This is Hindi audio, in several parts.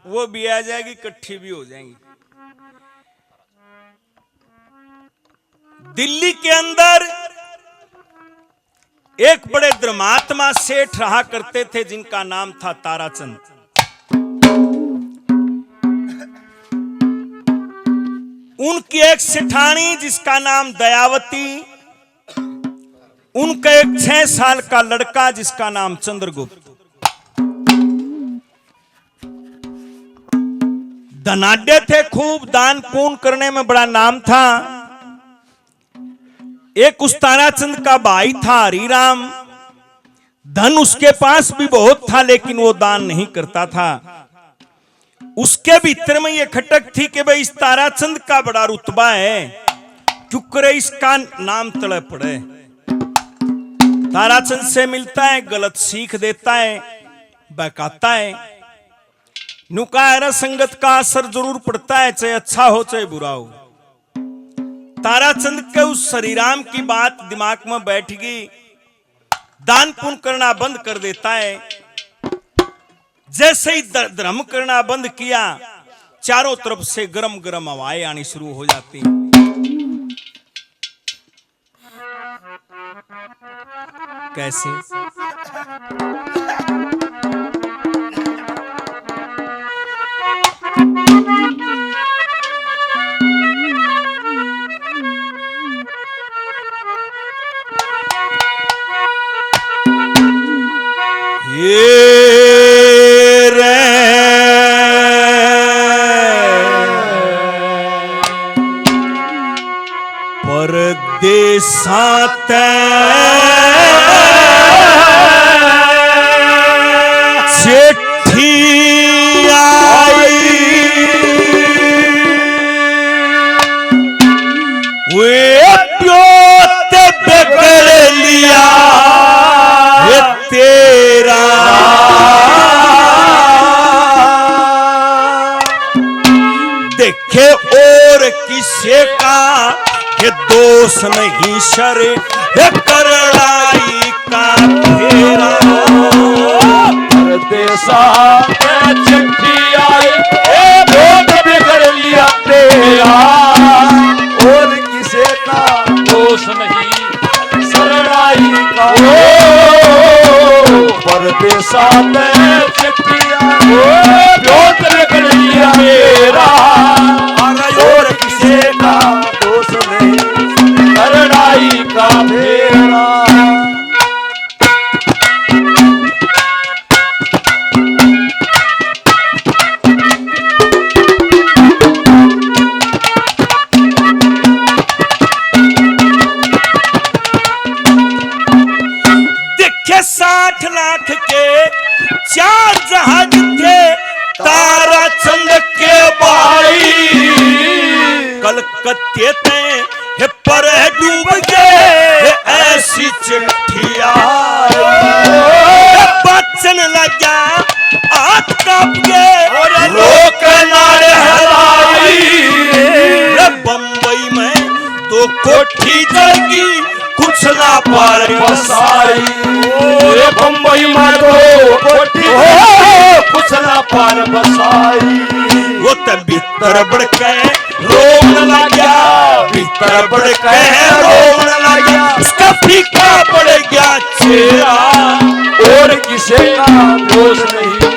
वो भी आ जाएगी, इकट्ठी भी हो जाएंगी। दिल्ली के अंदर एक बड़े धर्मात्मा सेठ रहा करते थे जिनका नाम था ताराचंद। उनकी एक सेठानी जिसका नाम दयावती, उनका एक 6 साल का लड़का जिसका नाम चंद्रगुप्त। धनाढ्य थे, खूब दान पुण्य करने में बड़ा नाम था। एक उस ताराचंद का भाई था हरिराम, धन उसके पास भी बहुत था लेकिन वो दान नहीं करता था। उसके भीतर में ये खटक थी कि भाई इस ताराचंद का बड़ा रुतबा है, क्यों करे इसका नाम तले पड़े। ताराचंद से मिलता है, गलत सीख देता है, बहकाता है। नुकारा संगत का असर जरूर पड़ता है, चाहे अच्छा हो चाहे बुरा हो। ताराचंद के उस हरिराम की बात दिमाग में बैठ गई, दान पुण्य करना बंद कर देता है। जैसे ही धर्म करना बंद किया, चारों तरफ से गरम गरम हवाएं आनी शुरू हो जाती। कैसे? परदेसात चिट्ठी आई, वे प्योत बिगड़ लिया तेरा। देखे और किसे का ये दोष नहीं, शर करड़ाई का फेरा। परदेसा चिट्ठी आई, बहुत बिगड़ लिया तेरा। और किसे का दोष नहीं, शरणाई का। परदेसा चिट्ठी आई, बहुत बिगड़ लिया तेरा। और किसे का दोष नहीं, शरणाई का फेरा। देखे 60 लाख के 4 जहाज थे ताराचंद के भाई। कलकत्ते ते पर डूब गए ऐसी चिट्ठिया। बचन लगा हाथ कांप गए, लोक नारे हलाई। बंबई में तो कोठी जलगी, कुछ ना पार बसाई। बंबई में तो कोठी कुछ ना पार बसाई। वो तो भीतर बढ़ के रोने लगा, भीतर बढ़ के रोने लगा। उसका फीका पड़ गया चेहरा। और किसे का दोष नहीं,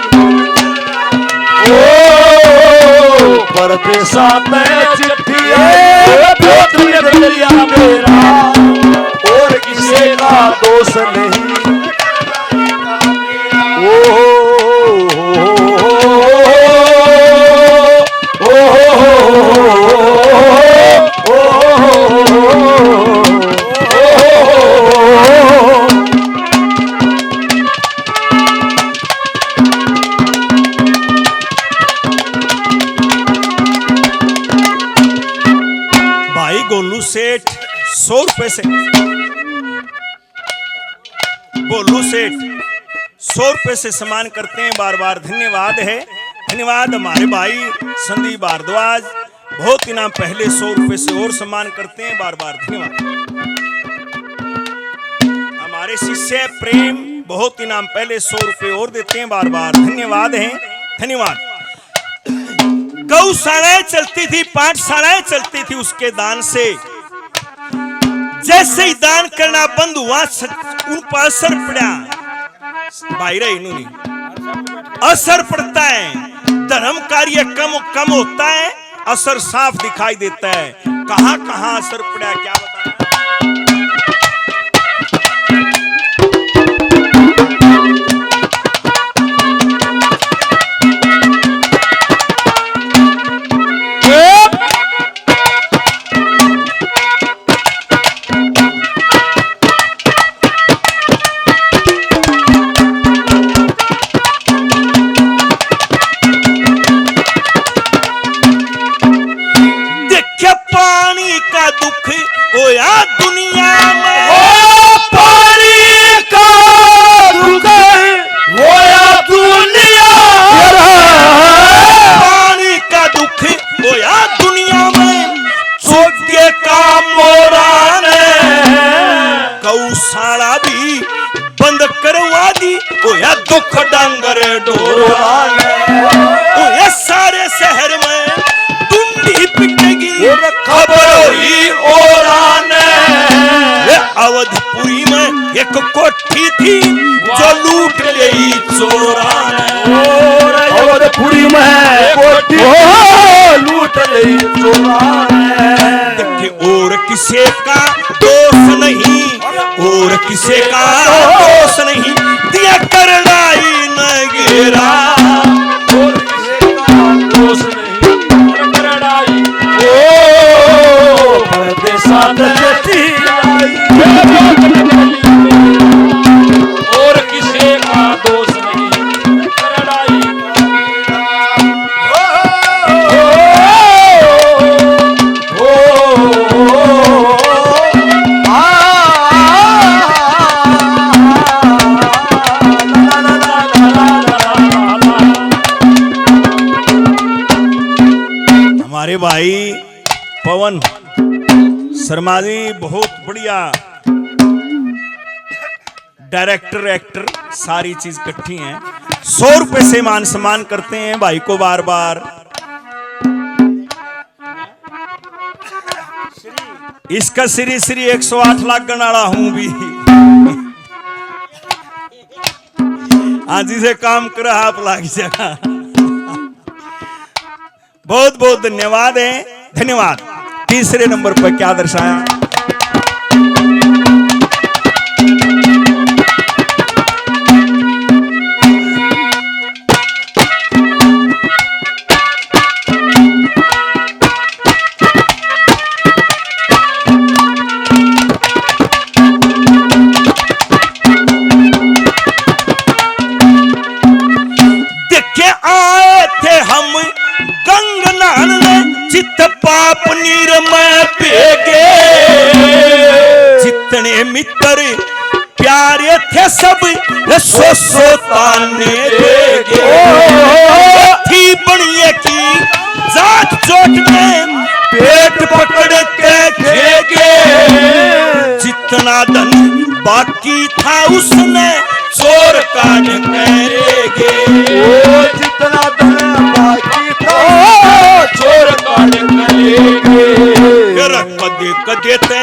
परदेसा में चिट्ठी बहुत बिगड़ लिया मेरा। और किसे का दोष नहीं, भाई गोलू सेठ 100 रुपए से, गोलू सेठ 100 रुपए से सम्मान करते हैं, बार बार धन्यवाद है। धन्यवाद हमारे भाई संदीप भारद्वाज, बहुत इनाम पहले 100 रुपए से और सम्मान करते हैं, बार बार धन्यवाद। हमारे शिष्य प्रेम बहुत इनाम पहले 100 रुपए और देते हैं, बार बार धन्यवाद है। धन्यवाद। गौशालाएं चलती थी, पाठशालाएं चलती थी उसके दान से। जैसे ही दान करना बंद हुआ उन पर असर पड़ा, बाहर इन्होंने असर पड़ता है, धर्म कार्य कम कम होता है, असर साफ दिखाई देता है। कहां कहां असर पड़ा क्या बताएं। पानी का दुख होया दुनिया में, पानी का दुख होया दुनिया, पानी का दुख होया दुनिया में, सोचे का मोरा ने गौशाला भी बंद करवा दी, होया दुख डांगर डोरा ने। सारे शहर में टुंडी पिटेगी खबर हुई ओराने। अवधपुरी में एक कोठी थी जो लूट ली चोरा ने। अवधपुरी में कोठी लूट ली चोरा ने। और किसी का दोष नहीं, और किसी का दोष नहीं, दिया करड़ाई न गिरा, और किसी का दोष नहीं, करड़ाई परदेसात जती आई। और किसी का दोष नहीं, करड़ाई हमारे भाई पवन शर्मा जी बहुत बढ़िया डायरेक्टर एक्टर सारी चीज इकट्ठी हैं। 100 रुपए से मान सम्मान करते हैं भाई को बार बार। इसका श्री श्री 108 लाख गणाड़ा हूं भी आज से काम कर आप लाग जगह। बहुत बहुत धन्यवाद है, धन्यवाद। तीसरे नंबर पर क्या दर्शाया, देखे आए थे हम गंगनान में, चित्त पाप नीर में बेगे, जितने मित्र प्यारे थे सब सो ताने देगे। थी बनिए की जात चोट में पेट पकड़ के खेगे, जितना धन बाकी था उसने चोर कान करेगे। जितना धन बाकी था चोर कान करेगे। कदे कदे ते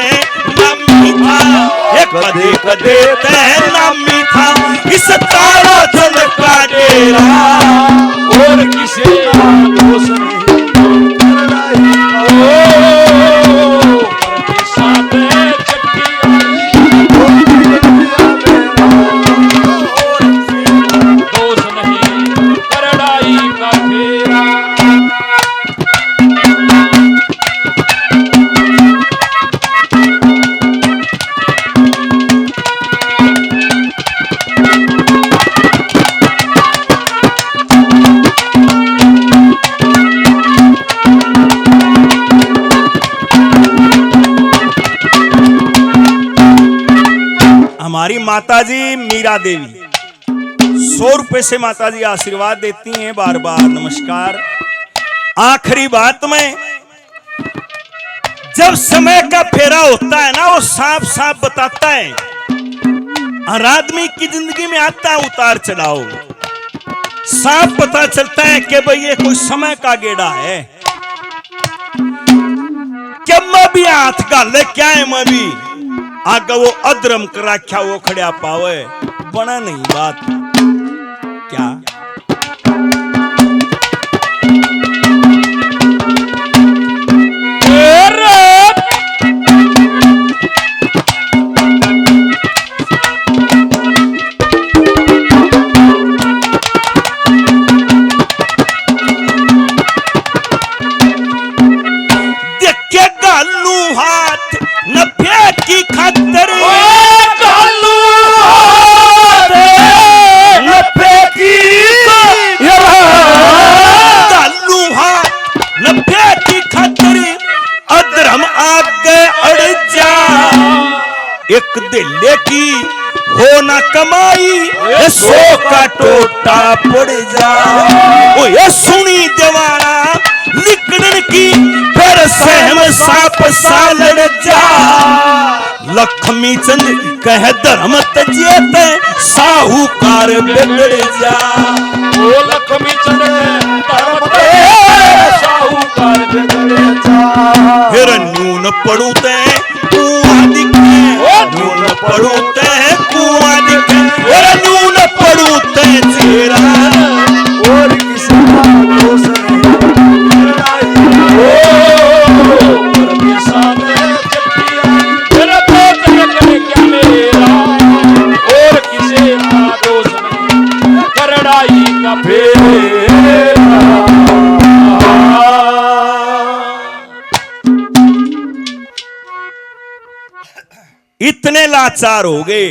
ना मीठा, कदे कदे ते ना मीठा, इस तारा धन का डेरा। और किसी का दोष नहीं, परदेसात जती आई। दोष नहीं, करड़ाई का फेरा। हमारी माताजी मीरा देवी 100 रुपए से माताजी आशीर्वाद देती हैं बार बार। नमस्कार। आखिरी बात में जब समय का फेरा होता है ना, वो साफ साफ बताता है हर आदमी की जिंदगी में आता है उतार चढ़ाव। साफ पता चलता है कि भाई ये कोई समय का गेड़ा है। क्या मैं भी हाथ गाले क्या है, मैं भी आगे वो अधर्म कर रखा वो खड़ा पावे बना नहीं बात क्या। एक दिल्ले की हो ना कमाई सो का टोटा पड़ जा। ओ ये सुनी दीवाना लिखने की फिर सहम साप सालड़ जा। लक्ष्मी चंद कह धर्म तजियत साहूकार बिगड़ जा। ओ लक्ष्मी चंद धर्म साहूकार बिगड़ जा। फिर न्यून पड़ू ते कुआं दिखे, न्यून पड़ू ते कुआं दिखे, और न्यून पड़ू ते चेहरा और किसी का दोष नहीं। ओ सामने चिट्ठियां मेरा दोस्त करे क्या मेरा, और किसी का दोष नहीं करड़ाई का फेरा। इतने लाचार हो गए,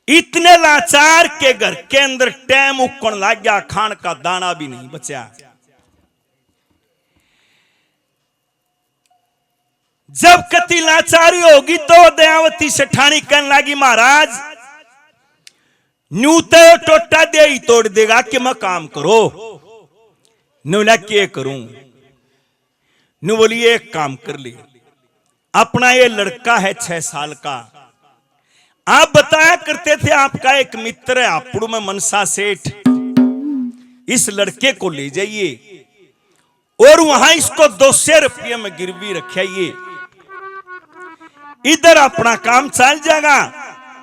इतने लाचार के घर के अंदर टैम उकण लग गया, खान का दाना भी नहीं बचा। जब कति लाचारी होगी तो दयावती सेठानी कहने लगी महाराज न्यू तो टोटा दे ही तोड़ देगा कि मैं काम करो। न्यू ना क्या करूं, न्यू बोली एक काम कर ले, अपना ये लड़का है 6 साल का, आप बताया करते थे आपका एक मित्र है हापुड़ में मनसा सेठ, इस लड़के को ले जाइए और वहां इसको 200 रुपये में गिरवी रखिए, इधर अपना काम चल जाएगा,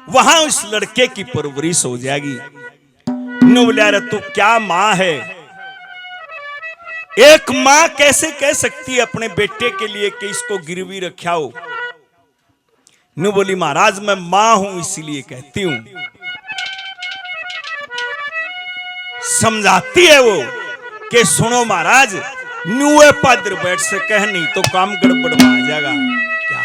वहां उस लड़के की परवरिश हो जाएगी। नु बोला रे तू क्या मां है, एक मां कैसे कह सकती है अपने बेटे के लिए कि इसको गिरवी रखा हो। नु बोली महाराज मैं मां हूं इसीलिए कहती हूं। समझाती है वो कि सुनो महाराज न्यूए पादर बैठ से कह नहीं तो काम गड़बड़ में आ जाएगा। क्या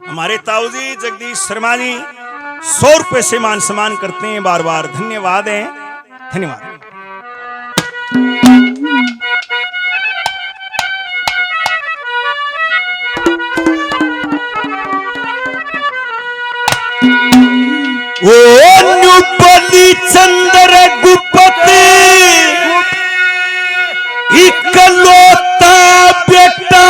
हमारे ताऊ जी जगदीश शर्मा जी 100 रुपए से मान सम्मान करते हैं, बार बार धन्यवाद है, धन्यवाद। ओ न्यूपली चंद्र गुप्त इकलौता बेटा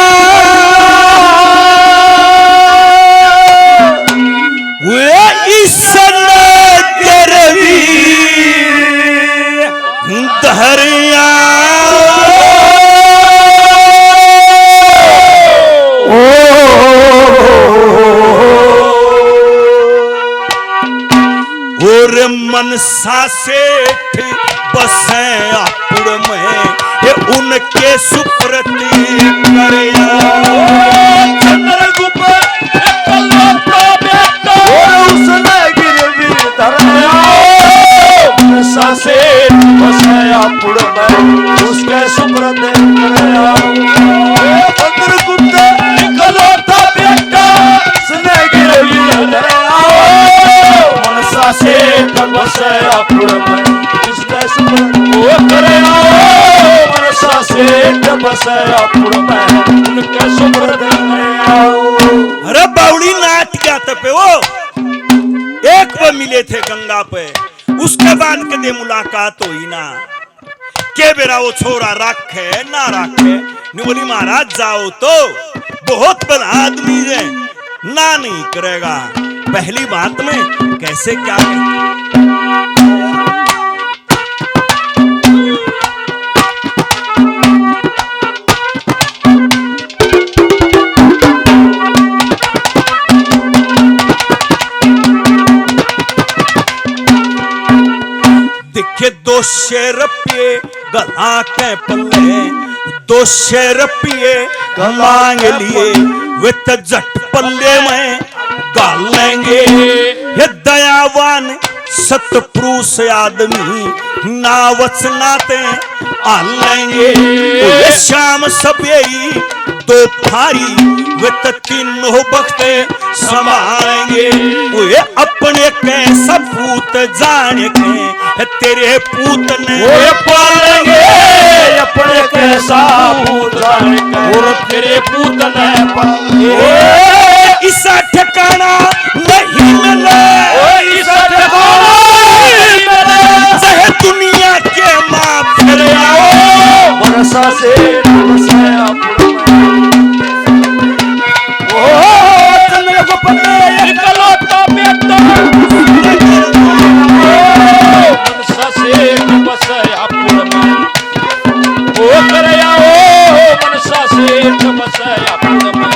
धरिया और मनसा सेठ बसे हापुड़ में ये उनके सुप्रति करया। चंद्रगुप्त इकलौता बेटा उसने गिरवी धराया, मनसा सेठ बसे हापुड़ में उसके सुप्रति करया। चंद्रगुप्त इकलौता बेटा उसने गिरवी धराया, मनसा सेठ बसे हापुड़ में उसके सुप्रति करया। मनसा सेठ बसे हापुड़ में उनके सुप्रति करया। अरे बावड़ी नाट क्या तपे वो एक बार मिले थे गंगा पे, उसके बाद कदे मुलाकात हुई ना के बेरा वो छोरा रखे ना रखे। नहीं बोली महाराज जाओ तो बहुत बड़ा आदमी है ना नहीं करेगा। पहली बात में कैसे क्या कहते। दिखे 200 रुपये गला के पल्ले, 200 रुपये मांग लिए वे तो जट पल्ले में गाल लेंगे। ये दयावान सतपुरुष आदमी ना वचनाते आल लेंगे। ये शाम सबेई दो थारी वे तो तीनों बख्ते संभालेंगे। वे अपने के सपूत जान के तेरे पूत ने पालेंगे, अपने कैसा पूत जान के और तेरे पूत ने पालेंगे। इसा ठिकाना नहीं मिले, इसा ठिकाना नहीं मिले, चाहे दुनिया के माँ फिर आओ बरसा से बरसाया चंद्र को पन्ने इकलौता बेटा बरसा से बरसाया पुरमा ओ करया ओ बरसा से बरसाया पुरमा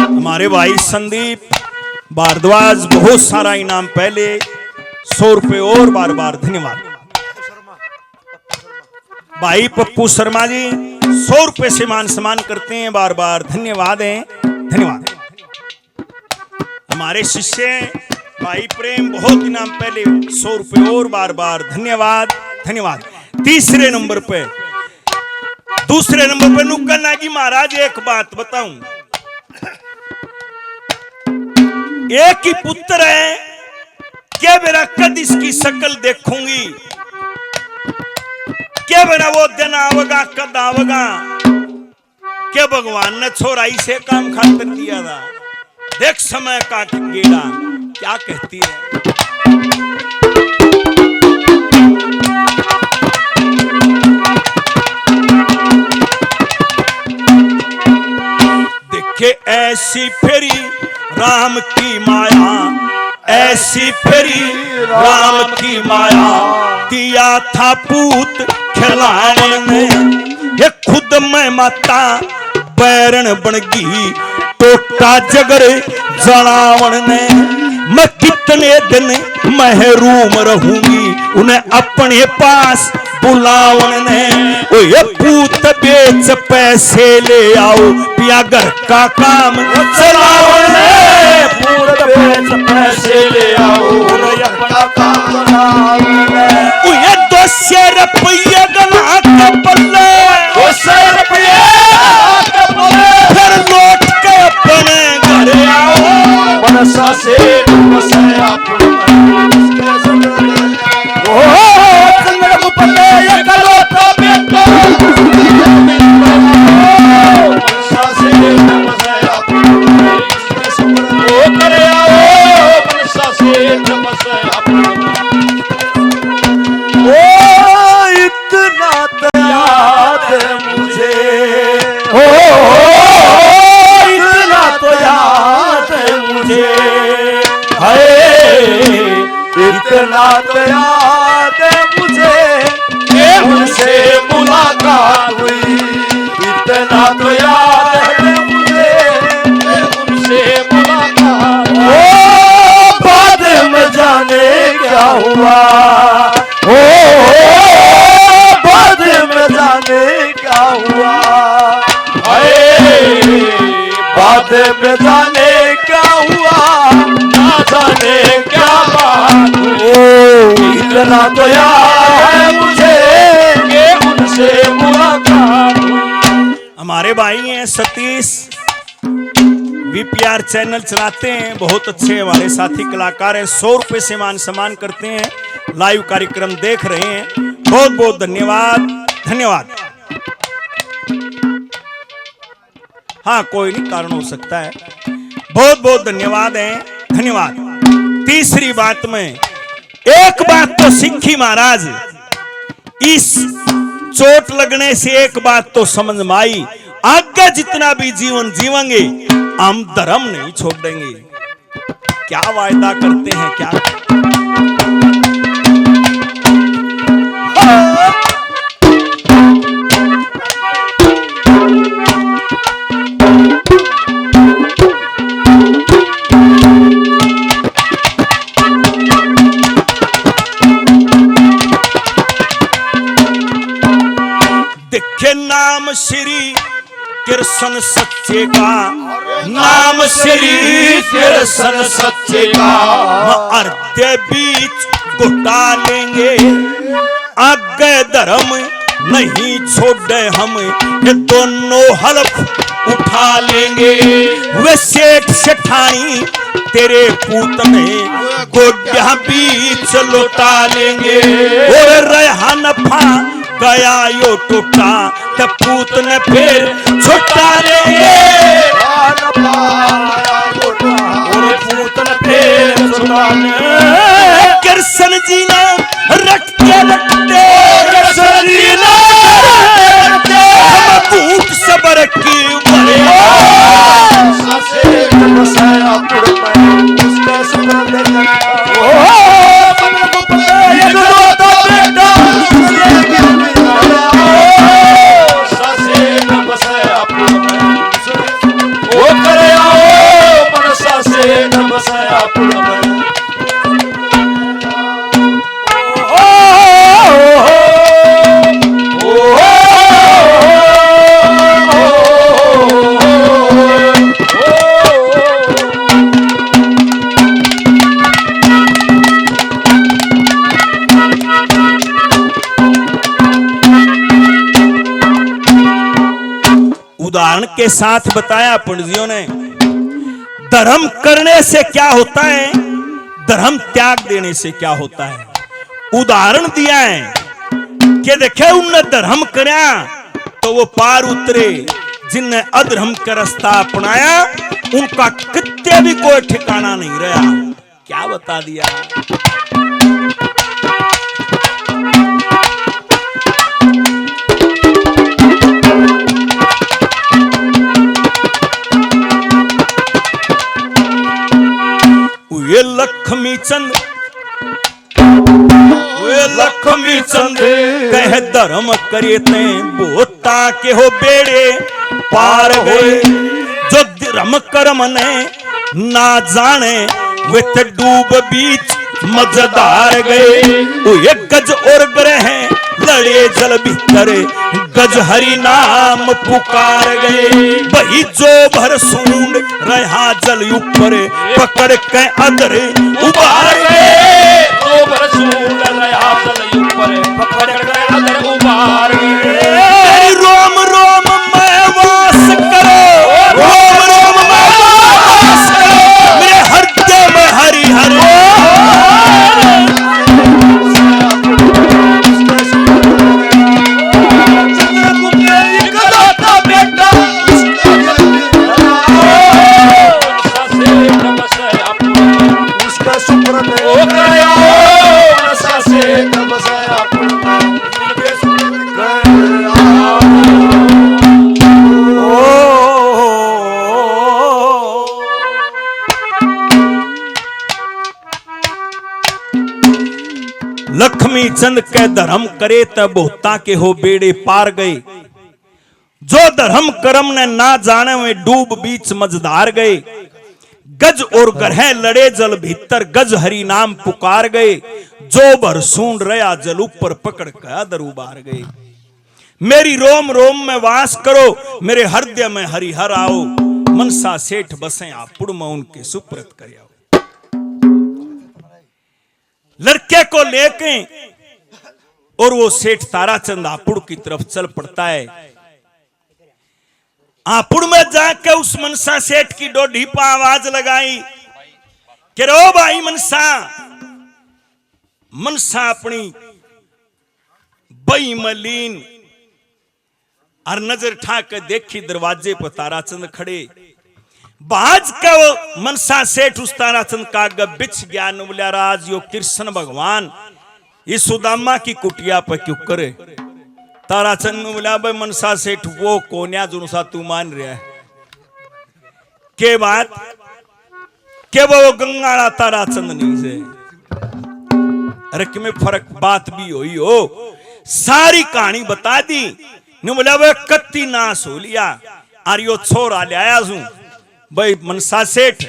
हमारे भाई संदीप भारद्वाज बहुत सारा इनाम पहले 100 रुपए और बार बार धन्यवाद। भाई पप्पू शर्मा जी 100 रुपए से मान सम्मान करते हैं, बार बार धन्यवाद है, धन्यवाद। हमारे शिष्य भाई प्रेम बहुत इनाम पहले 100 रुपए और बार बार धन्यवाद, धन्यवाद। तीसरे नंबर पे नुक्कड़ नागी महाराज एक बात बताऊं, एक ही पुत्र है क्या मेरा कद इसकी शक्ल देखूंगी, क्या मेरा वो दिन आवगा कद आवगा, क्या भगवान ने छोरा इसे काम खातिर दिया था। देख समय का गेड़ा क्या कहती है। देखे ऐसी फेरी राम की माया, ऐसी फेरी राम की माया, दिया था पूत खिलाने में, ये खुद मैं माता बैरन बन गई, टोटा जगर जलावन ने। मैं कितने दिन महरूम रहूंगी, उन्हें अपने पास बुलावन ने। ओ ये पूत बेच पैसे ले आओ, पिया घर का काम चलावन ने। पूत बेच पैसे ले आओ, अपना काम चलावन ने। ओ ये 200 रुपये गला के पल्ले, 200 रुपये के पल्ले, फिर लौट के अपने घर आओ बरसा से बरसाया ओ चंद्र को पल्ले इकलौता बेटा बरसा से बरसाया ओ करया ओ बरसा से बरसाया ओ इतना तो याद है मुझे, ओ इतना तो याद है मुझे, हाय इतना तो याद है मुझे कि उनसे मुलाकात हुई। इतना तो याद है मुझे कि उनसे मुलाकात ओ बाद में जाने क्या हुआ, ओ बाद में जाने क्या हुआ, बाद में जाने क्या हुआ, ना जाने क्या बात। ओ इतना तो याद है मुझे कि उनसे मुलाकात हुई। हमारे भाई हैं सतीश, वीपीआर चैनल चलाते हैं, बहुत अच्छे हमारे साथी कलाकार हैं, 100 रुपए से मान सम्मान करते हैं, लाइव कार्यक्रम देख रहे हैं, बहुत बहुत धन्यवाद, धन्यवाद। हाँ कोई नहीं कारण हो सकता है। बहुत बहुत धन्यवाद है, धन्यवाद। तीसरी बात में एक बात तो सीखी महाराज, इस चोट लगने से एक बात तो समझ में आई, आगे जितना भी जीवन जीवेंगे हम धर्म नहीं छोड़ेंगे। क्या वायदा करते हैं क्या? देखे नाम श्री कृष्ण सच्चे का, नाम श्री कृष्ण सच्चे का, अर्धे बीच घुटा लेंगे, आगे धर्म नहीं छोड़े हम, ये दोनों हलफ उठा लेंगे। वे सेठ सेठानी तेरे पूत में गोड्या बीच लौटा लेंगे, और रहा नफा गया यो टूटा, तब पूत ने फिर छुटा लेंगे, और पूत ने फिर छुटा लेंगे। कृष्ण जी ने रटते रटते, कृष्ण जी ने रटते हम भूख सबर की बड़े, उदाहरण के साथ बताया पंडितों ने, धर्म करने से क्या होता है, धर्म त्याग देने से क्या होता है। उदाहरण दिया है कि देखे उनने धर्म कराया तो वो पार उतरे, जिनने अधर्म का रास्ता अपनाया उनका कितने भी कोई ठिकाना नहीं रहा। क्या बता दिया। ये लक्ष्मी चंद, वे लक्ष्मी चंद कह धर्म करे ते बोता के हो बेड़े पार गए, जो धर्म कर्म ने ना जाने वे ते डूब बीच मजेदार गए। वो एक गज और ग्रह लड़े जल भीतर, गज हरि नाम पुकार गए, वही जो भर सूंड रहा जल ऊपर, पकड़ के अदर उबार गए, जो भर सूंड रहा जल ऊपर, पकड़ के अदर उबार गए। रोम रोम में वास करो, रोम रोम में वास करो, मेरे हृदय में हरि हरि। लक्ष्मी चंद के धर्म करे तब होता के हो बेड़े पार गए, जो धर्म कर्म ने ना जाने में डूब बीच मझधार गए, गज और ग्रह लड़े जल भीतर, गज हरि नाम पुकार गए, जो भर सूंड रया जल ऊपर, पकड़ के अदर उबार गए। मेरी रोम रोम में वास करो, मेरे हृदय में हरिहर आओ, मनसा सेठ बसे आपुड़ में उनके सुप्रत कर आओ। लड़के को लेके और वो सेठ ताराचंद आपुड़ की तरफ चल पड़ता है। आपुड़ में जाके उस मनसा सेठ की डोडी पर आवाज लगाई कि रो भाई मनसा। मनसा अपनी बई मलीन और नजर ठा के देखी दरवाजे पर ताराचंद खड़े। बाज का वो मनसा सेठ उस ताराचंद का आगे बिछ गया। न बोलिया राज यो कृष्ण भगवान इस सुदामा की कुटिया पर क्यों करे। ताराचंद ने बोला भाई मनसा सेठ वो कोन्या जो सा तू मान रहा है के बात के वो गंगाड़ा ताराचंद नहीं से। अरे कि में फर्क बात भी हुई हो सारी कहानी बता दी। ने बोला भाई कत्ती नाश हो लिया और यो छोरा ले आया हूं भाई मनसा सेठ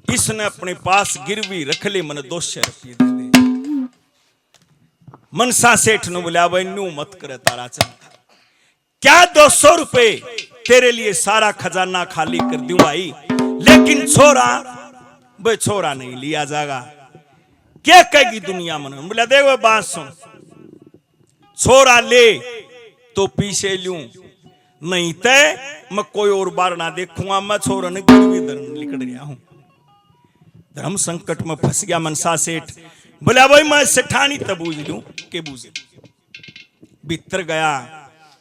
इसने अपने पास गिरवी रख ले मन 200 रुपये दे दे। मनसा सेठ ने बोला भाई न्यू मत करे ताराचंद क्या 200 रुपए तेरे लिए सारा खजाना खाली कर दूं भाई लेकिन छोरा भाई छोरा नहीं लिया जाएगा। क्या कहेगी दुनिया मन। बोला देखो बात सुन छोरा ले तो पीछे लूं नहीं तय मैं कोई और बार ना देखूंगा। मैं छोरा ने गिरवी धरन लिकड़ गया हूं। धर्म संकट में फंस गया मनसा सेठ। बोला भाई मैं सेठानी तब बूझ लूं के बूझ भीतर गया।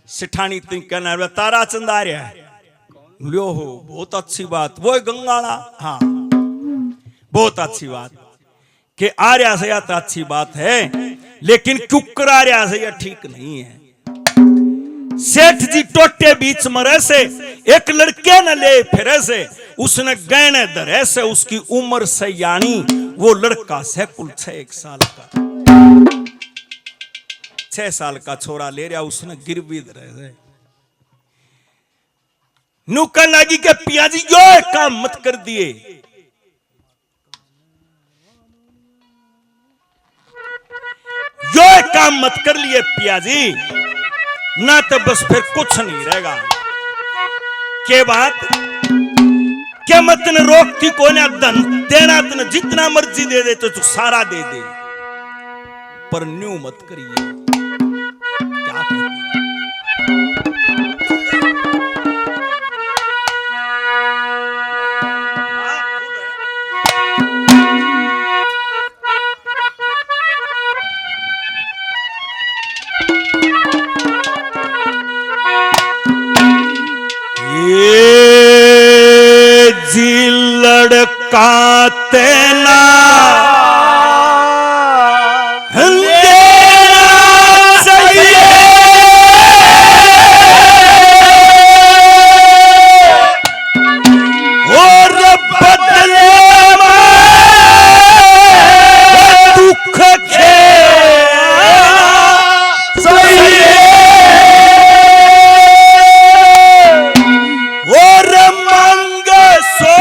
सेठानी तुम कहना ताराचंद आ रहा है। लो हो बहुत अच्छी बात वो गंगाड़ा हाँ बहुत अच्छी बात कि आ रहा से या तो अच्छी बात है लेकिन कुकर आ रहा से या ठीक नहीं है। सेठ जी टोटे बीच मरे से एक लड़के न ले फिरे से उसने गहने धरे से उसकी उम्र से यानी वो लड़का से कुल 6 साल का 6 साल का छोरा ले रहा उसने गिरवी धरे से। नुकन लगी के पियाजी यो काम मत कर दिए। यो काम मत कर लिए पियाजी ना तो बस फिर कुछ नहीं रहेगा। के बात क्या मत ने रोकती को ना धन देना तने जितना मर्जी दे दे तो तू सारा दे दे पर न्यू मत करिए। क्या कहते लड़का तेना और बदले दुख और मांग सो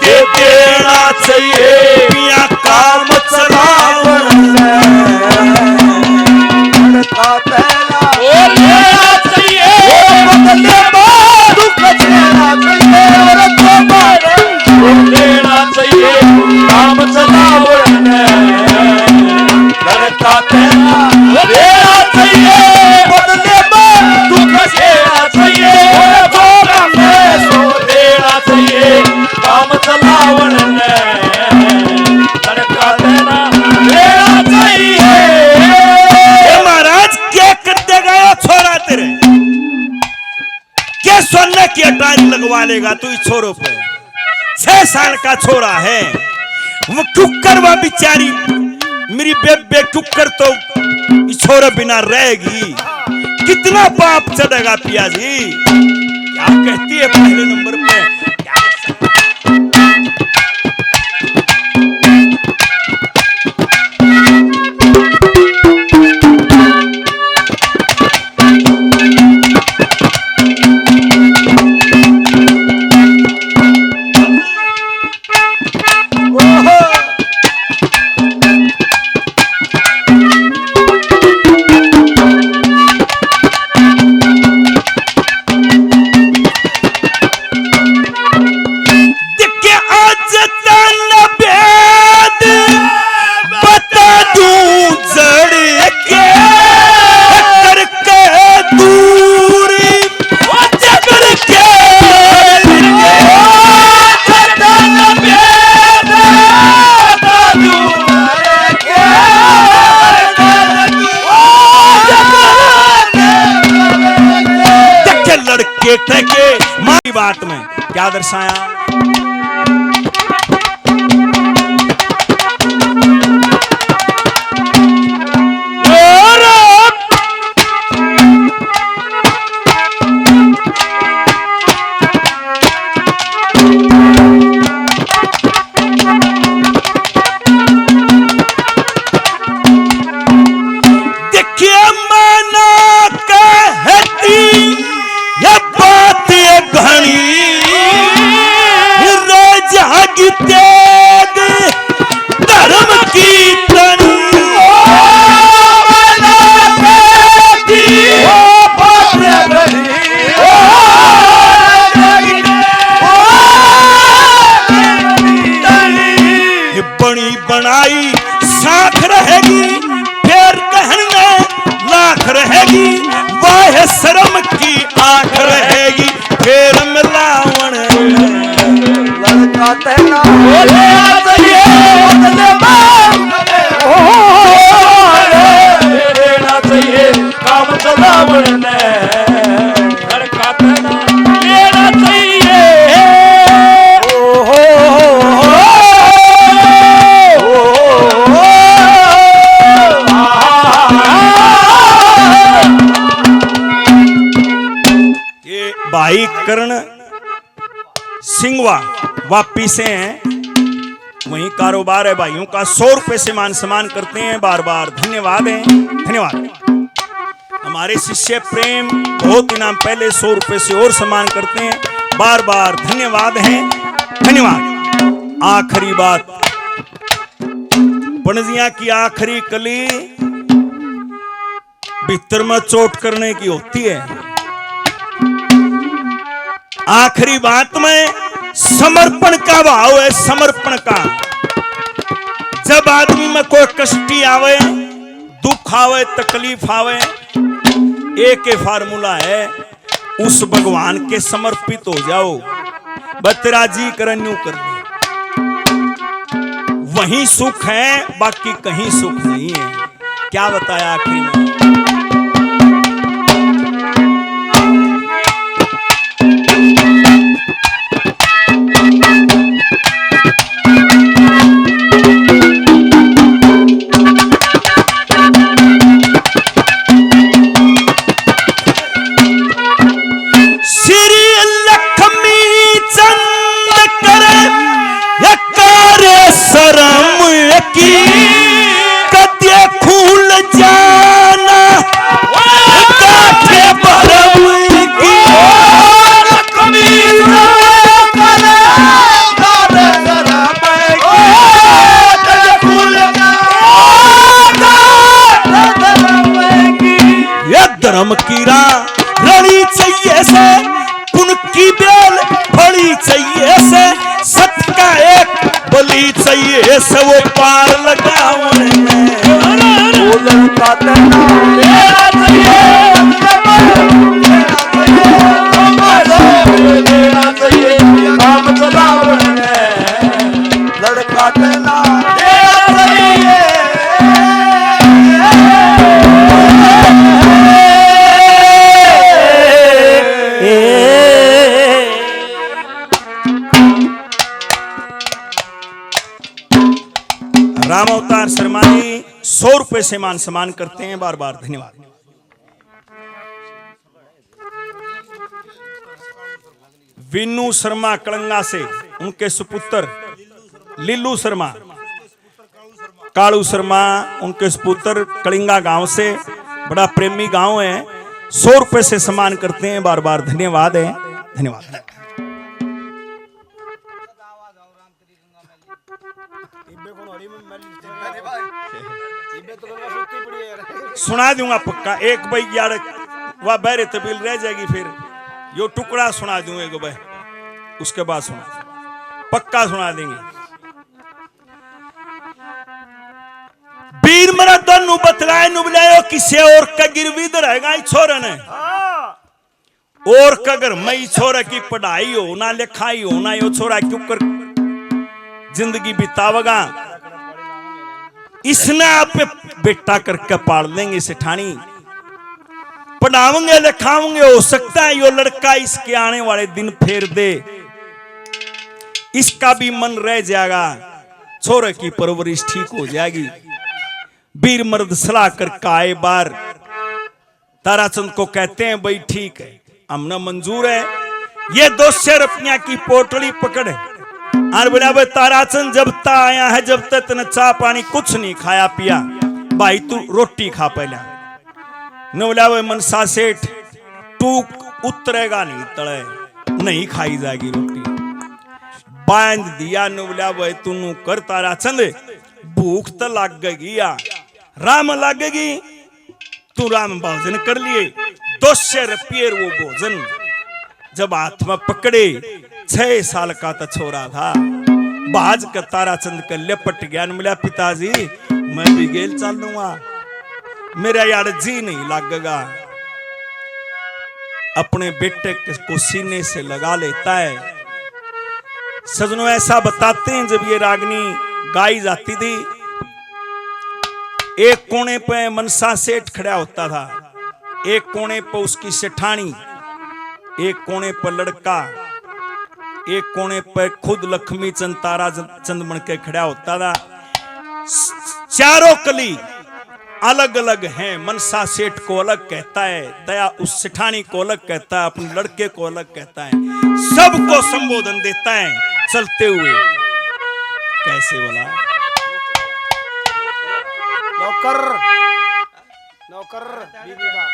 देना चाहिए पिया काम चलावन लड़का तेना ओ लेना चाहिए बदले दुख झेलना चाहिए और तुम्हारे ओ लेना चाहिए काम चलावन लड़का तेना लेना चाहिए बदले दुख झेलना चाहिए और तुम्हारे सो लेना चाहिए काम चलावन लड़का देना लेना चाहिए। महाराज क्या कर देगा छोरा तेरे क्या सोने की अटारी लगवा लेगा तू इस छोरों पे। 6 साल का छोरा है वो कुकर वह बेचारी मेरी बेबे कुकर तो इस छोरे बिना रहेगी। कितना पाप चढ़ेगा पिया जी। क्या कहती है पहले नंबर पे देखते के मां की बात में क्या दर्शाया। बनाई साख रहेगी फिर कहने लाख रहेगी, वाह शर्म की आंख रहेगी फिर मिलावन। लड़का तेरा देना चाहिए काम चलावन ने, लड़का तेरा लेना चाहिए। भाई कर्ण सिंहवा वापी से हैं, वही कारोबार है भाइयों का। 100 रुपए से मान सम्मान करते हैं, बार बार धन्यवाद है, धन्यवाद। हमारे शिष्य प्रेम बहुत इनाम पहले 100 रुपए से और सम्मान करते हैं, बार बार धन्यवाद है, धन्यवाद। आखिरी बात, पणजिया की आखिरी कली भीतर में चोट करने की होती है। आखिरी बात में समर्पण का भाव है, समर्पण का। जब आदमी में कोई कष्टी आवे, दुख आवे, तकलीफ आवे, एक ही फार्मूला है, उस भगवान के समर्पित हो जाओ। बतरा जी करन्यू कर दे, वही सुख है, बाकी कहीं सुख नहीं है। क्या बताया आखिरी में? धर्म की राह रड़ी चाहिए से, पुन की बेल फड़ी चाहिए से, सत्य का एक बलि चाहिए से, वो पार लगावन में। वो लड़का तेरा लेना चाहिए काम चलावन में, लड़का तेरा लेना चाहिए। राम अवतार शर्मा जी 100 रुपए से मान सम्मान करते हैं, बार बार धन्यवाद। विनू शर्मा कलंगा से, उनके सुपुत्र लिल्लू शर्मा, कालू शर्मा, उनके सुपुत्र कलिंगा गांव से, बड़ा प्रेमी गांव है। 100 रुपए से सम्मान करते हैं, बार बार धन्यवाद है, धन्यवाद। सुना दूंगा पक्का, एक भाई यार वह बहरे तबील रह जाएगी, फिर यो टुकड़ा सुना दूंगा भाई, उसके बाद सुना पक्का सुना देंगे। वीर मरा दोनों बतलाए नुबलायो किसे और का गिरवी रहेगा छोरा ने, और कगर मई छोरा की पढ़ाई हो ना लिखाई हो ना, यो छोरा क्यों कर जिंदगी बितावगा, इसने आप बेटा करके पाल देंगे सेठानी। पढ़ाओगे लिखाओगे, हो सकता है यो लड़का इसके आने वाले दिन फेर दे, इसका भी मन रह जाएगा, छोरे की परवरिश ठीक हो जाएगी। वीर मर्द सलाह कर काए बार ताराचंद को कहते हैं भाई ठीक है, हमने मंजूर है, ये 200 रुपया की पोटली पकड़। और बोला भाई ताराचंद जब तक आया है, जब तक तने चाय पानी कुछ नहीं खाया पिया, भाई तू रोटी खा पहले। न बोला भाई मनसा सेठ तू उतरेगा नहीं तले, नहीं खाई जाएगी रोटी। बांध दिया। न बोला भाई तू कर ताराचंद, भूख तो लग गई या राम लगेगी, तू राम भोजन कर लिए। 200 रुपये वो भोजन जब हाथ में पकड़े, 6 साल का तो छोरा था, बाज का ताराचंद का लिपट गया। मिला पिताजी मैं भी गेल चलूंगा, मेरा यार जी नहीं लगेगा। अपने बेटे को सीने से लगा लेता है। सजनों ऐसा बताते हैं जब ये रागनी गाई जाती थी, एक कोने पे मनसा सेठ खड़ा होता था, एक कोने पे उसकी सेठानी, एक कोने पर लड़का, एक कोने पर खुद लक्ष्मी चंद ताराचंद बन के खड़ा होता था। चारों कली अलग अलग हैं। मनसा सेठ को अलग कहता है, दया उस सेठानी को अलग कहता है, अपने लड़के को अलग कहता है, सबको संबोधन देता है चलते हुए। कैसे बोला? नौकर नौकर बीवी का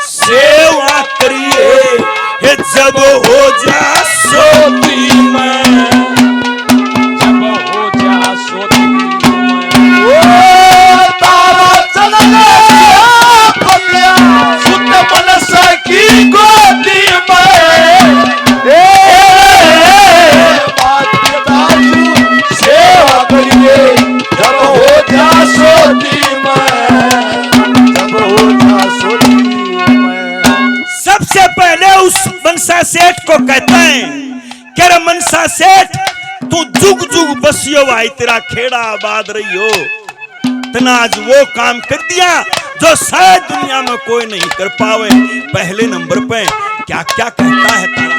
सेवा करिए जब हो जा सोती में, जब हो जा सोती ताराचंद सुत मनसा की गोदी में, सेवा करिए जब हो जा सोती में, जब हो जा सोती। सबसे पहले उस मनसा सेठ को कहता है कि रे मनसा सेठ तू जुग जुग बसियो भाई, तेरा खेड़ा आबाद रही हो। तना आज वो काम कर दिया जो शायद दुनिया में कोई नहीं कर पावे। पहले नंबर पे क्या क्या कहता है तारा?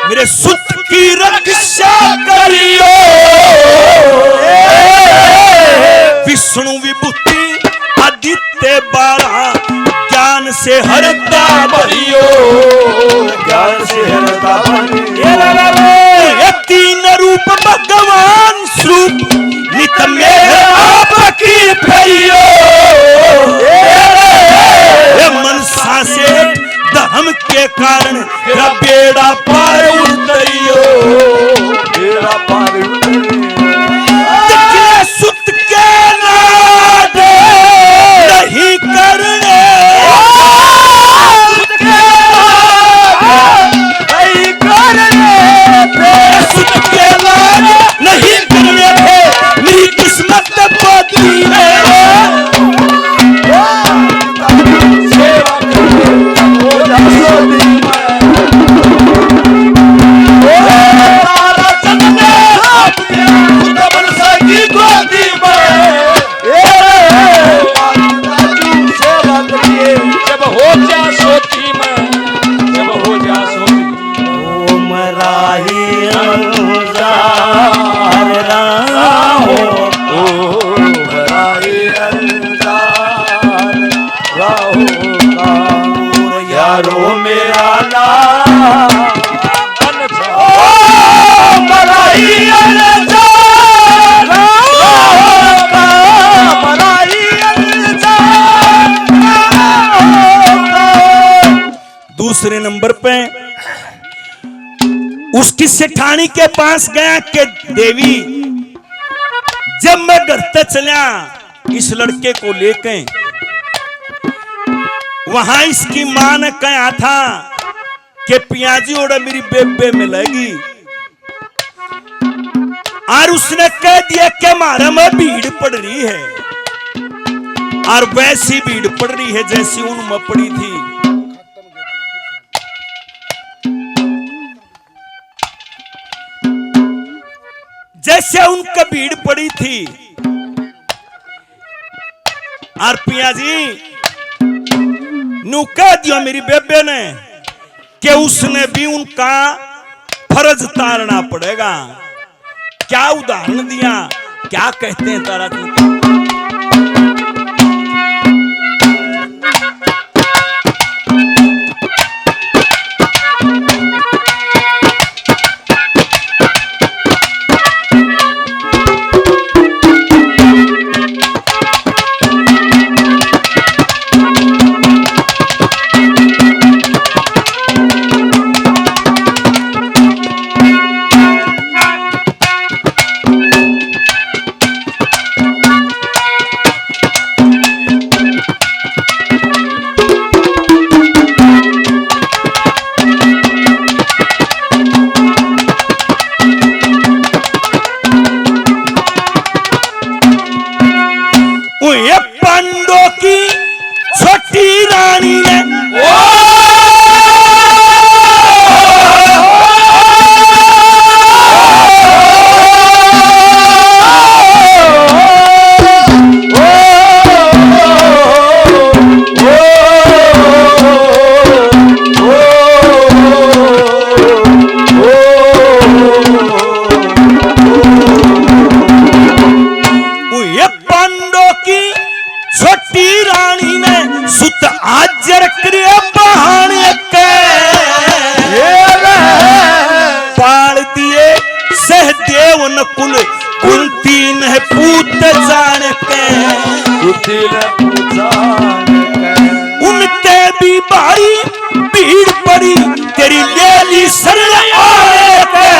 मेरे सुत की रक्षा करियो, विष्णु विभूति आदित्य 12 ज्ञान से हरता भरियो, ज्ञान से हरता भरियो। ये 3 रूप भगवान स्वरूप नित में आपकी फेरियो। मनसा से धर्म के कारण बेड़ा पार उतरियो, बेड़ा पार दिखले सुत के नादे नहीं करने, सुत के नहीं करने, सुत के नादे नहीं करने थे, मेरी किस्मत बदली है। सेवा हो जा सोती तारा चंदने तबन सगी गोदी में, सेवा करिए जब हो जा सोती में, जब हो जा सोती। ओम राही अंजार राहो, ओम राही अंजार राहो का यारो मेरा नाम ओम राही अंजार राहो का, राही अंजार राहो का। दूसरे नंबर पे उसकी सेठानी के पास गया कि देवी, जब मैं घर तक चला इस लड़के को लेके, वहां इसकी मां ने कहा था कि पियाजी ओड़ा मेरी बेबे मिलेगी, और उसने कह दिया कि हमारा में भीड़ पड़ रही है, और वैसी भीड़ पड़ रही है जैसी उनमें पड़ी थी। जैसे उनका भीड़ पड़ी थी, और पियाजी नू कह दिया मेरी बेबे ने कि उसने भी उनका फर्ज तारना पड़ेगा। क्या उदाहरण दिया, क्या कहते हैं तारा तू? पांडवों की छोटी रानी ने सुत आजर क्रिया बहाने के पाल दिए सहदेव नकुल कुंती ने पूत जान के, उनके भी भारी भीड़ पड़ी तेरी लेली शरण आए के,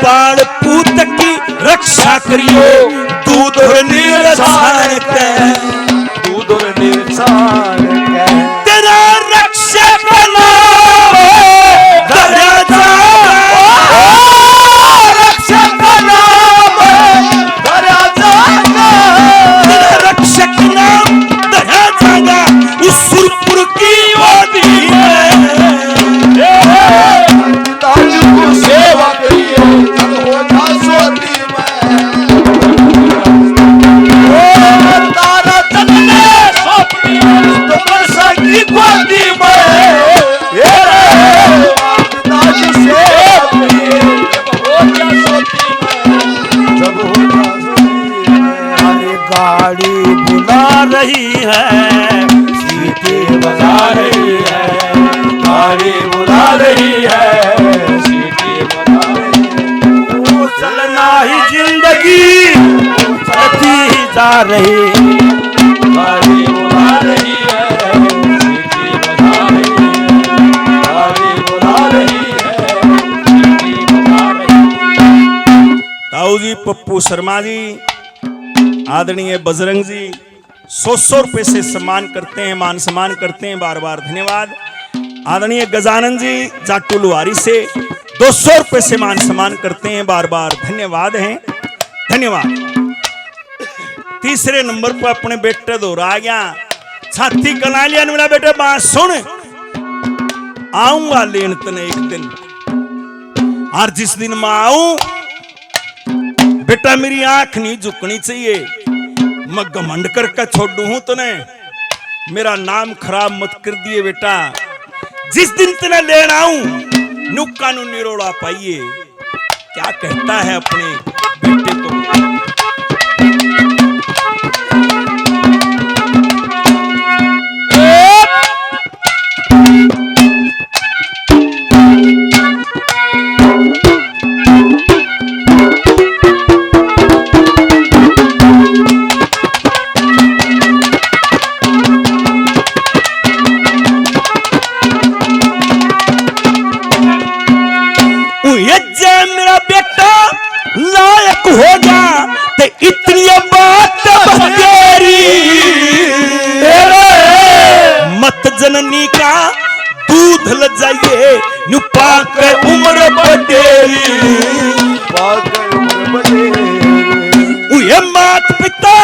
बाल पूत की रक्षा करियो दूध और निरसान के, दूध और निरसान के। तेरा रक्षक नाम दया जागा, रक्षक नाम दया जागा, तेरा रक्षक नाम दया जागा उस सुरपुर की वादी में। ताज को सेवा करिए जब हो जा सोती में, तारा चंदने सोती तो बरसाती गोदी में, ताज सेवा करिए जब हो जा सोती में, जब हो जा सोती में। अरे गाड़ी बुला रही है, सीटी बजा रही है, गाड़ी बुला रही है, सीटी बजा रही है। चलना ही जिंदगी चलती ही जा रही, गाड़ी बुला रही है, सीटी बजा रही है। साहू जी, पप्पू शर्मा जी, आदरणीय बजरंग जी 100 रुपए से सम्मान करते हैं, मान सम्मान करते हैं, बार बार धन्यवाद। आदरणीय गजानन जी जाटू लुहारी से 200 रुपए से मान सम्मान करते हैं, बार बार धन्यवाद हैं, धन्यवाद। तीसरे नंबर पर अपने बेटे दोहरा गया, छाती कला लिया मेरा बेटे, बात सुन, आऊंगा लेन तने एक दिन, और जिस दिन मैं आऊं बेटा मेरी आंख नहीं झुकनी चाहिए, मैं घमंड करके छोड़ू हूं तने, मेरा नाम खराब मत कर दिए बेटा। जिस दिन तने लेन आऊं नुक्का नु निरोड़ा पाइए। क्या कहता है अपने बेटे को? मेरा बेटा लायक हो जा ते इतनी बात बतेरी, मत जननी का दूध ल जाइए नु पाक उम्र बटेरी। ये मात पिता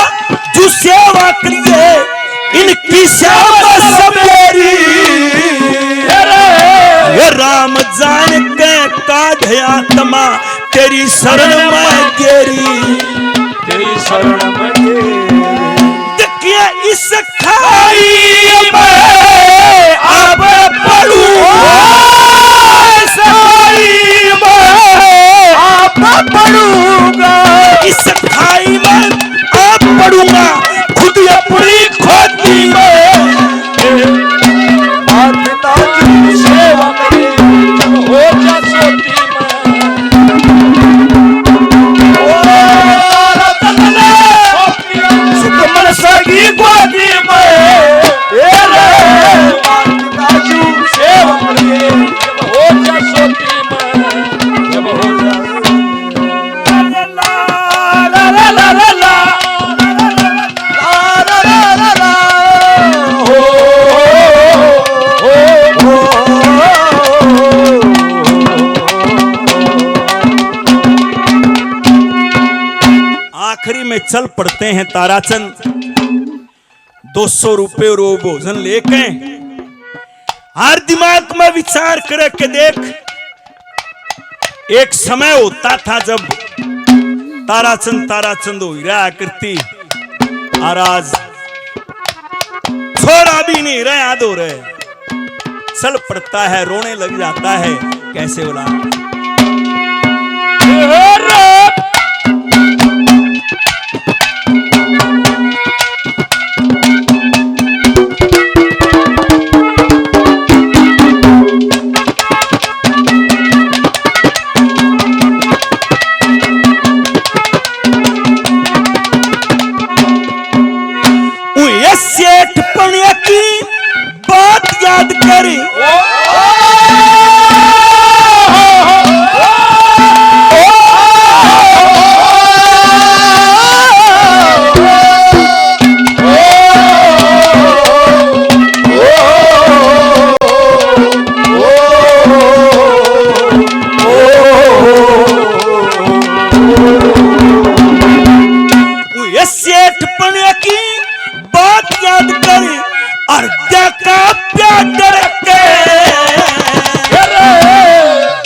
जो सेवा करिए इनकी सेवा सब मेरी, ये राम जान के काढ़या तमा तेरी शरण में गेरी, तेरी शरण में गेरी। देखिए इस खाई में आप पढ़ूंगा, खाई में आप पढ़ूंगा, इस खाई में आप पढ़ूंगा, खुद अपनी खोती में पिता की सेवा करे हो जा सोती सुकमन सगी गोदी में, पिता की सेवा करे हो जा सोती में, जब हो जा ला ला ला ला ला आखिरी में चल पड़ते हैं ताराचंद 200 रुपए और वो भोजन लेके। हर दिमाग में विचार करके देख, एक समय होता था जब ताराचंद हो रहा करती, और आज थोड़ा भी नहीं रहा याद हो रहे, चल पड़ता है, रोने लग जाता है, कैसे बोला सेठ पनिया की बात याद करी, सेठ पनिया की बात याद करी, और का प्यार के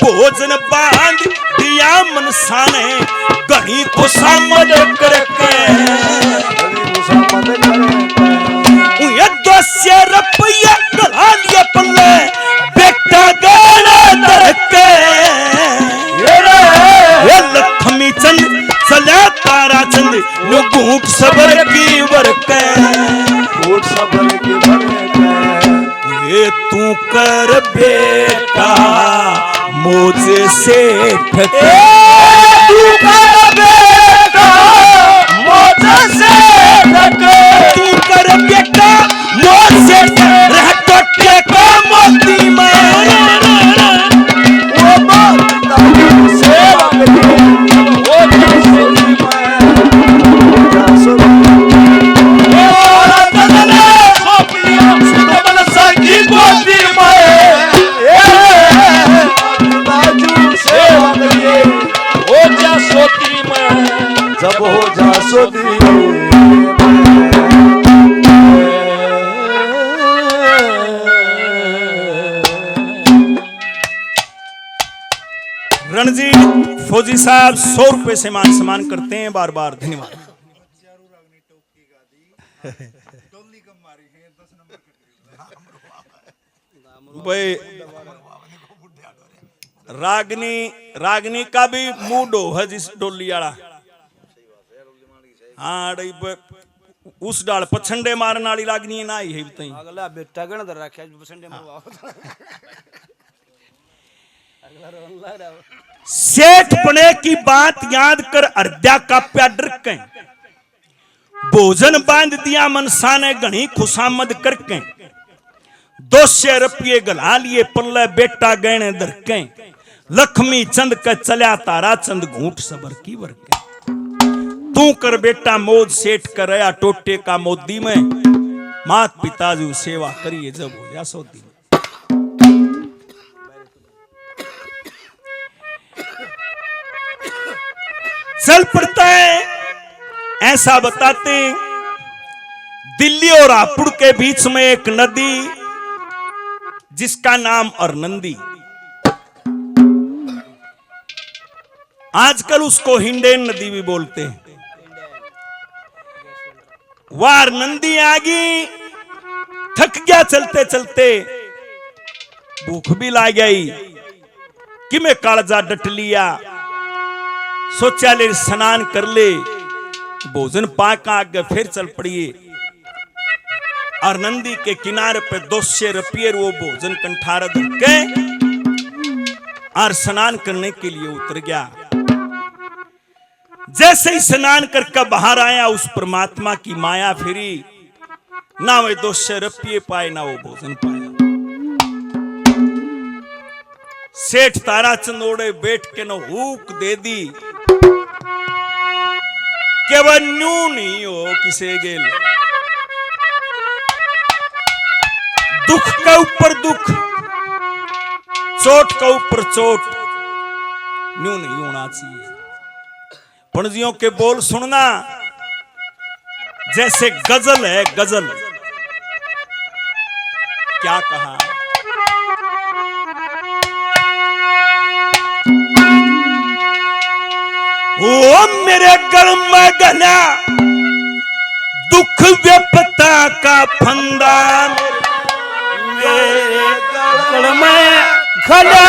भोजन बांध दिया मनसा ने, गणी को सामद करके ये 200 रुपया गला लिया पल्ले, बेटा गाना दरके ये लक्ष्मी चंद चला ताराचंद नु घूट सबर की वर्के, घूट सबर की वर्के, ये तू कर बेटा मुझे सेठ के, तू कर बेटा मुझे सेठ के, तू कर बेटा मुझे रह टोटे का मोती में, वो माता की सेवा करे हो जा जब हो जा सो रणजीत फौजी साहब 100 रुपए से मान सम्मान करते हैं, बार बार धन्यवाद। भाई रागनी का भी मूड हो है जिस डोली वाला। हाँ उस डाल पछंडे मारने वाली रागनी ना ही है तई अगला बेटा गण दर रखे पछंडे मरवाओ। सेठ बने की बात याद कर अर्ध्या का प्या डरके भोजन बांध दिया मनसा ने घनी खुशामद करके 200 रुपये गला लिए पल्ले बेटा गहने धरके लक्ष्मी चंद का चल्या तारा चंद घूट सबर की वर्के तू कर बेटा मोद सेठ कर रहा टोटे का मोदी में मात पिता जी सेवा करिए जब हो जा सोदी। चल पड़ता है ऐसा बताते दिल्ली और हापुड़ के बीच में एक नदी जिसका नाम अरनंदी, आजकल उसको हिंडेन नदी भी बोलते हैं। वार नंदी आगी थक गया चलते चलते भूख भी ला गई कि मैं कालजा डट लिया सोचा ले स्नान कर ले भोजन पाका आगे फिर चल पड़िए। और नंदी के किनारे पे 200 रुपये वो भोजन कंठारा धर के और स्नान करने के लिए उतर गया। जैसे ही स्नान करके बाहर आया उस परमात्मा की माया फिरी, ना वे 200 रुपये पाए ना वो भोजन पाया। सेठ तारा चंदोड़े बैठ के न हुक दे दी कि वह न्यू नहीं हो किसे गेल, दुख के ऊपर दुख चोट के ऊपर चोट न्यू नहीं होना चाहिए। पणजियों के बोल सुनना जैसे गजल है गजल। क्या कहा ओ मेरे गल में गना दुख विपता का फंदा मेरे गल में खड़ा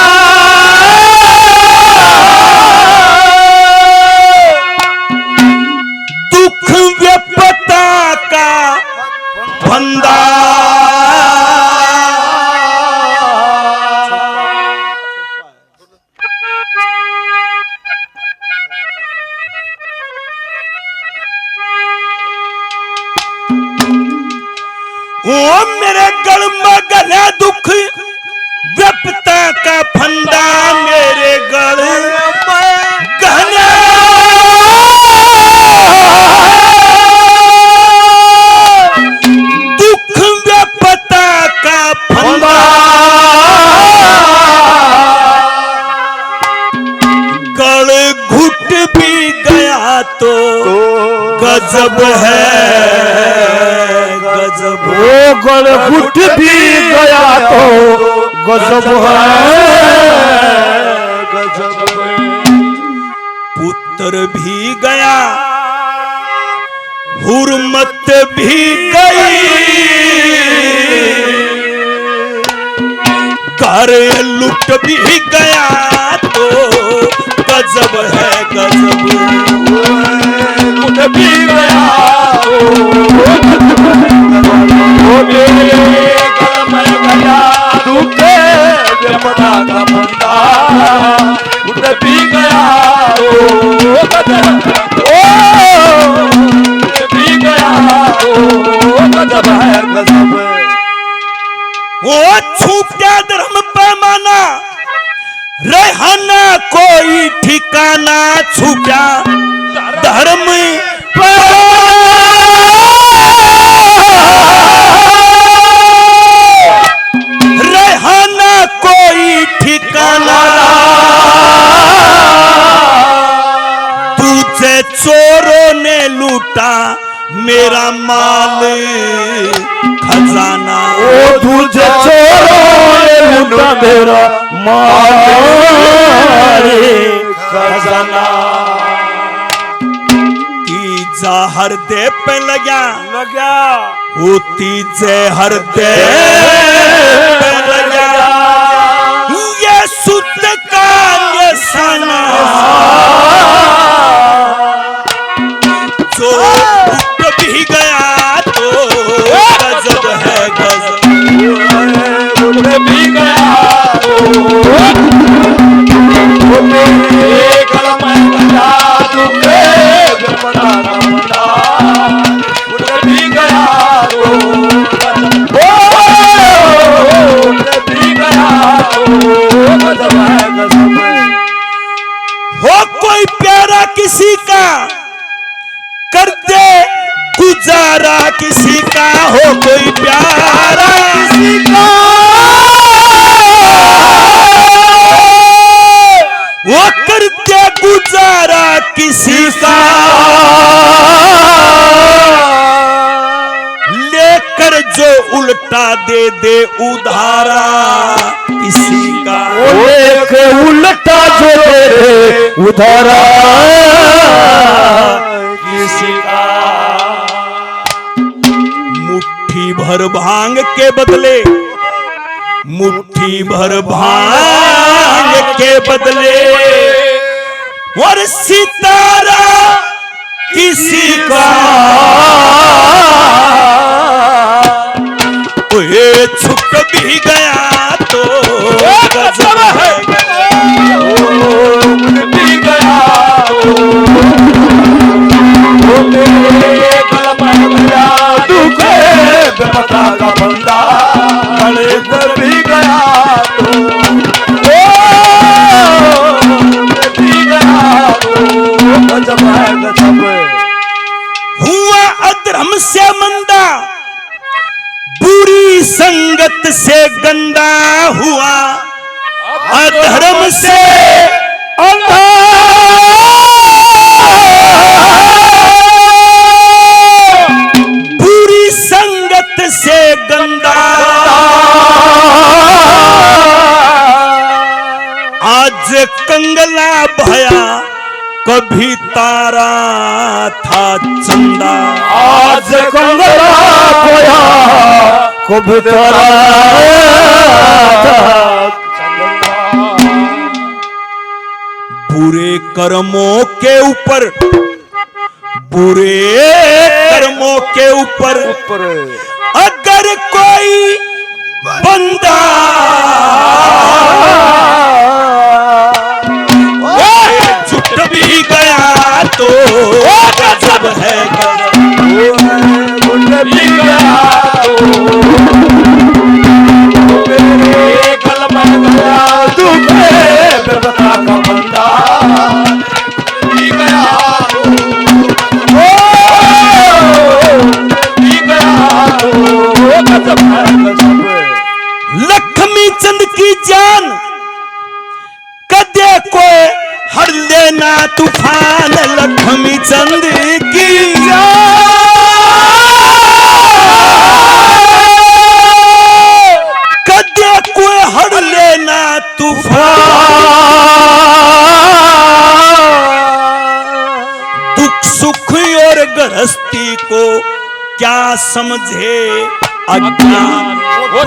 दुख विपता का फंदा ओ मेरे गल में गला दुख विपता का फंदा मेरे गल गला दुख विपता का फंदा गल घुट भी गया तो गजब है गजब। वो गल घुट भी गया तो गजब है गजब। पुत्र भी गया हुर्मत भी गई घर लुट भी गया तो गजब है गजब। लुट भी गया मेरे गल में गया दुख विपता का फंदा लुट भी गया लुट भी गया गजब है गजब। वो छूटा धर्म पैमाना रहना कोई ठिकाना छुप चोरों ने लूटा मेरा माल खजाना। ओ तुझे चोरों ने लूटा मेरा माल खजाना। तीजा हृदय पे लगा वो तीजे हृदय पे लगा ये शुद्ध का निशाना। जो उठ भी गया तो गजब है गजब। उठ भी गया तो कलम बजा दूंगे पता न बता। उठ भी गया तो उठ भी गया तो गजब है गजब। हो कोई प्यारा किसी का कर दे गुजारा किसी का। हो कोई प्यारा किसी का वो कर दे गुजारा किसी का। लेकर जो उल्टा दे दे उधारा किसी का। एक उल्टा जो दे उधारा किसी का। मुट्ठी भर भांग के बदले मुट्ठी भर भांग के बदले और सितारा किसी का। ये छुट भी गया तो गजब है। उठ भी गया कलम बजा दूंगे पता का बंदा। उठ भी गया तो भी गया तो गजब है गजब। हुआ अधर्म से मंदा बुरी संगत से गंदा हुआ अधर्म से अंधा। बुरी संगत से गंदा आज कंगला भया कभी तारा था चंदा। आज कंगला खोया कभी तारा था। बुरे कर्मों के ऊपर बुरे कर्मों के ऊपर अगर कोई बंदा छुट भी गया तो गजब है गजब। उठ भी गया तो कलम बजा दूंगे पता का बंदा। भी गया भी गया तो गजब है गजब। लक्ष्मी चंद की जान कदे को हर लेना तूफान। लक्ष्मी चंद की जान कदे को हर लेना तूफान। दुख सुख और गृहस्थी को क्या समझे अज्ञान।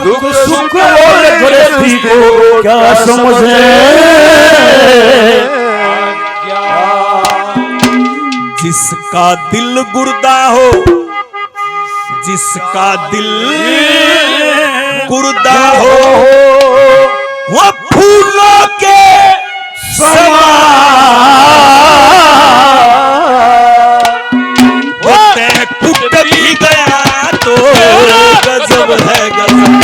दुख सुख और गृहस्थी को क्या समझे। जिसका दिल गुर्दा हो जिसका दिल गुर्दा हो वो फूलों के समान। वो तय टूट भी गया तो गजब है गजब।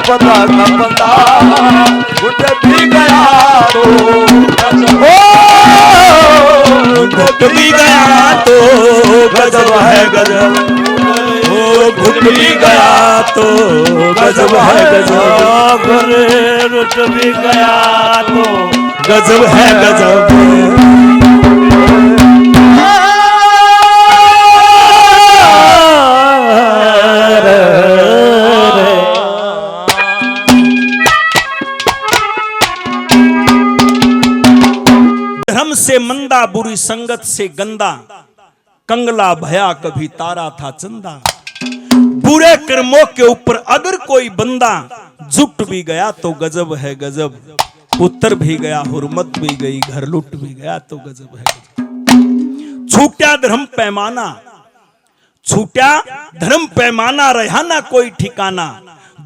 पता का बंदा। उठ भी गया तो उठ भी गया तो गजब है गजब। लुट भी गया तो गजब है गजब, लुट भी गया तो गजब है गजब। धर्म से मंदा, बुरी संगत से गंदा, कंगला भया कभी तारा था चंदा। बुरे कर्मों के ऊपर अगर कोई बंदा जुट भी गया तो गजब है गजब। पुत्र भी गया, हुर्मत भी गई, घर लुट भी गया तो गजब है गजब। छूटा धर्म पैमाना, छूटा धर्म पैमाना, रहा ना कोई ठिकाना।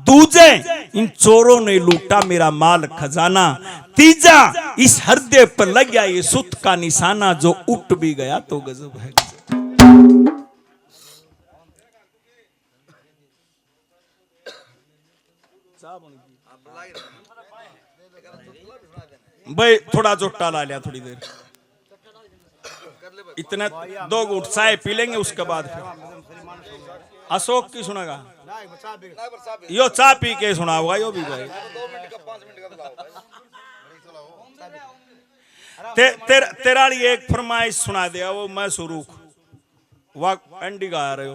दूजे इन चोरों ने लूटा मेरा माल खजाना। तीजा इस हृदय पर लग गया ये सुत का निशाना, जो उठ भी गया तो गजब है गजब। भाई थोड़ा जोट्टा ला लिया, थोड़ी देर इतना 2 घूंट चाय पी लेंगे, उसके बाद फिर अशोक की सुनेगा, यो चाय पी के सुना होगा यो भी भाई। तेरा लिए एक फरमाइश सुना दिया, वो मैं सुरूख वाह एंडी गा रहे हो।